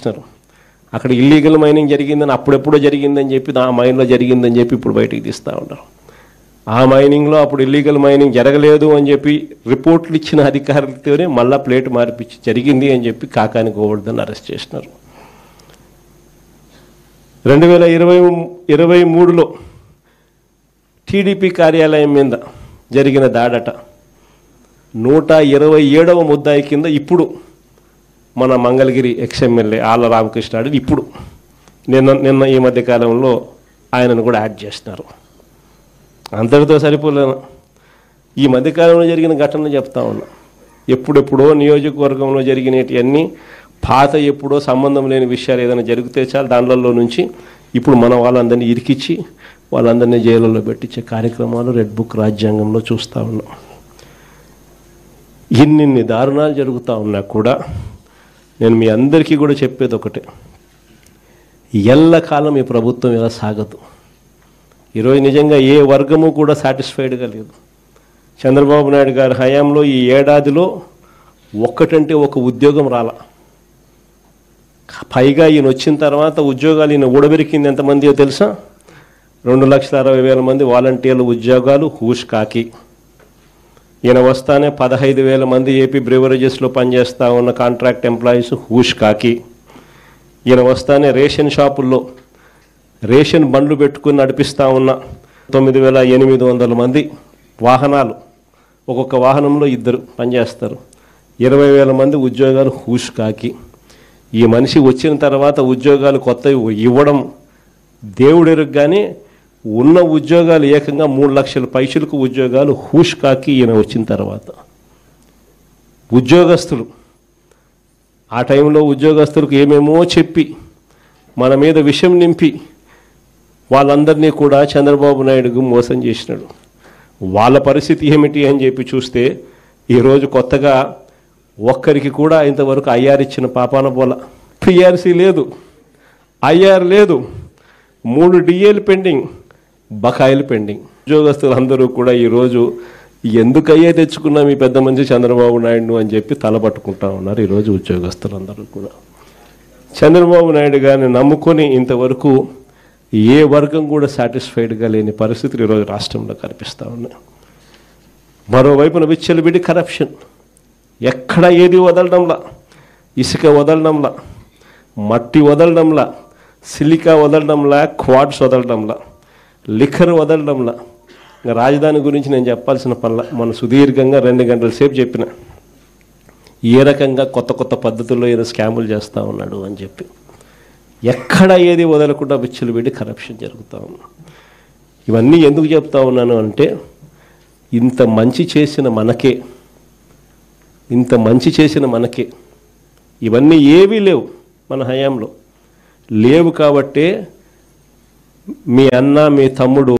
తీసినారు. అక్కడ illegal mining జరిగిందని అప్పుడెప్పుడో జరిగిందని చెప్పి ఆ మైన్లో జరిగిందని చెప్పి ఇప్పుడు బయటికి తీస్తూ ఉన్నారు. ఆ మైనింగ్లో అప్పుడు ఇల్లీగల్ మైనింగ్ జరగలేదు అని చెప్పి రిపోర్ట్లు ఇచ్చిన అధికారులతోనే మళ్ళా ప్లేట్ మార్పిచ్చి జరిగింది అని చెప్పి కాకాని గోవర్ధన్ అరెస్ట్ చేసినారు. 2023లో టీడీపీ కార్యాలయం మీద జరిగిన దాడట 127వ ముద్దాయి కింద ఇప్పుడు మన మంగళగిరి ఎక్స్ఎమ్మెల్యే ఆళ్ళ రామకృష్ణ ఇప్పుడు నిన్న ఈ మధ్యకాలంలో ఆయనను కూడా యాడ్ చేస్తున్నారు. అంతటితో సరిపోలేను. ఈ మధ్యకాలంలో జరిగిన ఘటనలు చెప్తా ఉన్నా. ఎప్పుడెప్పుడో నియోజకవర్గంలో జరిగినవన్నీ పాత ఎప్పుడో సంబంధం లేని విషయాలు ఏదైనా జరిగితే చాలు దాంట్లో నుంచి ఇప్పుడు మన వాళ్ళందరినీ ఇరికిచ్చి వాళ్ళందరినీ జైలులో పెట్టించే కార్యక్రమాలు రెడ్ బుక్ రాజ్యాంగంలో చూస్తూ ఉన్నాం. ఇన్ని దారుణాలు జరుగుతూ ఉన్నా కూడా నేను మీ అందరికీ కూడా చెప్పేది ఒకటే, ఎల్లకాలం ఈ ప్రభుత్వం ఇలా సాగదు. ఈరోజు నిజంగా ఏ వర్గము కూడా సాటిస్ఫైడ్గా లేదు. చంద్రబాబు నాయుడు గారి హయాంలో ఈ ఏడాదిలో ఒక్కటంటే ఒక ఉద్యోగం రాలా. పైగా ఈయన వచ్చిన తర్వాత ఉద్యోగాలు ఈయన ఊడబెరికింది ఎంతమందియో తెలుసా? 2,60,000 మంది వాలంటీర్ల ఉద్యోగాలు హూష్ కాకి. ఈయన వస్తానే 15,000 మంది ఏపీ బ్రివరేజెస్లో పనిచేస్తూ ఉన్న కాంట్రాక్ట్ ఎంప్లాయీస్ హూష్ కాకి. ఈయన వస్తానే రేషన్ షాపుల్లో రేషన్ బండ్లు పెట్టుకుని నడిపిస్తూ ఉన్న 9,800 మంది వాహనాలు, ఒక్కొక్క వాహనంలో 2 పనిచేస్తారు, 20,000 మంది ఉద్యోగాలు హూష్ కాకి. ఈ మనిషి వచ్చిన తర్వాత ఉద్యోగాలు కొత్తవి ఇవ్వడం దేవుడెరుగు, కానీ ఉన్న ఉద్యోగాలు ఏకంగా 3 లక్షల పైసలకు ఉద్యోగాలు హూష్ కాకి ఈయన వచ్చిన తర్వాత. ఉద్యోగస్తులు ఆ టైంలో ఉద్యోగస్తులకు ఏమేమో చెప్పి మన మీద విషం నింపి వాళ్ళందరినీ కూడా చంద్రబాబు నాయుడుకు మోసం చేసినాడు. వాళ్ళ పరిస్థితి ఏమిటి అని చెప్పి చూస్తే ఈరోజు కొత్తగా ఒక్కరికి కూడా ఇంతవరకు ఐఆర్ ఇచ్చిన పాపాన పోల. పిఆర్సీ లేదు, ఐఆర్ లేదు, 3 డిఏలు పెండింగ్, బకాయిలు పెండింగ్. ఉద్యోగస్తులందరూ కూడా ఈరోజు ఎందుకయ్యే తెచ్చుకున్నాం ఈ పెద్ద మనిషి చంద్రబాబు నాయుడు అని చెప్పి తలపట్టుకుంటా ఉన్నారు. ఈరోజు ఉద్యోగస్తులందరూ కూడా చంద్రబాబు నాయుడు గారిని నమ్ముకొని ఇంతవరకు ఏ వర్గం కూడా సాటిస్ఫైడ్గా లేని పరిస్థితులు ఈరోజు రాష్ట్రంలో కనిపిస్తూ ఉన్నాయి. మరోవైపున విచ్చలవిడి కరప్షన్, ఎక్కడ ఏది వదలడంలా, ఇసుక వదలడంలా, మట్టి వదలడంలా, సిలికా వదలడంలా, క్వాడ్స్ వదలడంలా, లిఖర్ వదలడంలా. రాజధాని గురించి నేను చెప్పాల్సిన పనుల మన సుదీర్ఘంగా 2 గంటల సేపు చెప్పిన ఏ రకంగా కొత్త కొత్త పద్ధతుల్లో ఏదో స్కాములు చేస్తూ ఉన్నాడు అని చెప్పి. ఎక్కడ ఏది వదలకుండా విచ్చలవిడి కరప్షన్ జరుగుతూ ఉంది. ఇవన్నీ ఎందుకు చెప్తా ఉన్నాను అంటే, ఇంత మంచి చేసిన మనకే ఇవన్నీ ఏవీ లేవు, మన హయాంలో లేవు. కాబట్టే మీ అన్న మీ తమ్ముడు